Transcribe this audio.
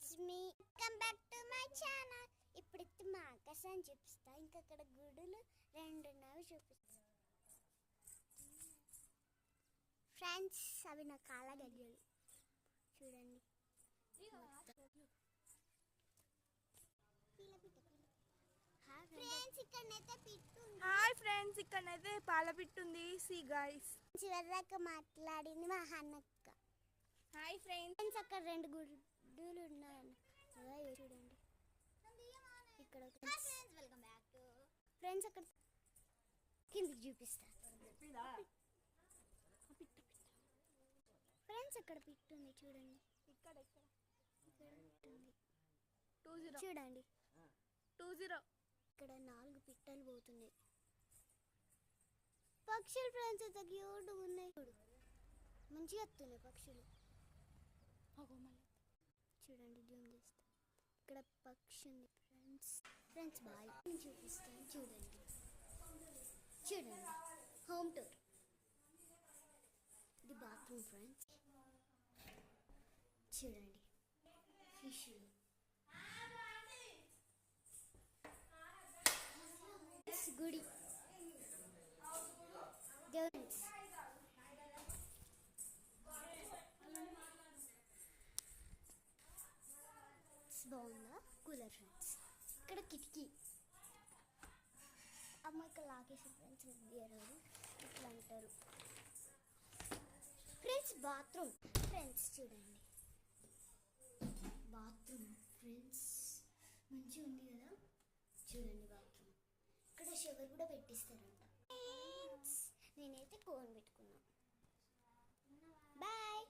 It's me come back to my channel. ఇప్పుడైతే మా ఆకాశాన్ని చూపిస్తా. ఇంకా అక్కడ గుడులు రెండు ఉన్నవి చూపిస్తా. ఫ్రెండ్స్, అవి నా కాళ్ళ గడియలు చూడండి. హాయ్ ఫ్రెండ్స్, ఇక్కడనైతే పాలపిట్టు ఉంది. సి గైస్, చివరిదాకా మాట్లాడింది మా అన్నక్క. హాయ్ ఫ్రెండ్స్, అక్కడ రెండు గుడులు ఉన్నాయి చూడండి. ఇక్కడ ఫ్రెండ్స్ అక్కడ కిందికి చూపిస్తా. ఫ్రెండ్స్, అక్కడ పిట్టు ఉంది చూడండి. ఇక్కడ చూడండి 20 ఇక్కడ 4 పిట్టలు పోతున్నాయి. పక్షులు ఫ్రెండ్స్ ఎంత క్యూట్ ఉన్నాయి. మంచిగా వస్తున్నాయి పక్షులు. చూడండి, జూమ్ చేస్తా. ఇక్కడ పక్షి ఉంది ఫ్రెండ్స్ బాయ్ చూపిస్తాను. చూడండి హోమ్ టూర్. ఇది బాత్రూమ్ ఫ్రెండ్స్. చూడండి ఫిష్. గుడి బాగుందా కూలర్ ఫ్రెండ్స్. ఇక్కడ కిటికీ. అమ్మ ఇక్కడ లాగేసి ఫ్రెండ్స్ తీయరాదు ఇట్లా అంటారు ఫ్రెండ్స్. బాత్రూమ్ ఫ్రెండ్స్ చూడండి. బాత్రూమ్ ఫ్రెండ్స్ మంచిగా ఉంది కదా. చూడండి బాత్రూమ్. ఇక్కడ షవర్ కూడా పెట్టిస్తారంట. నేనైతే కోన్ పెట్టుకున్నా. బాయ్.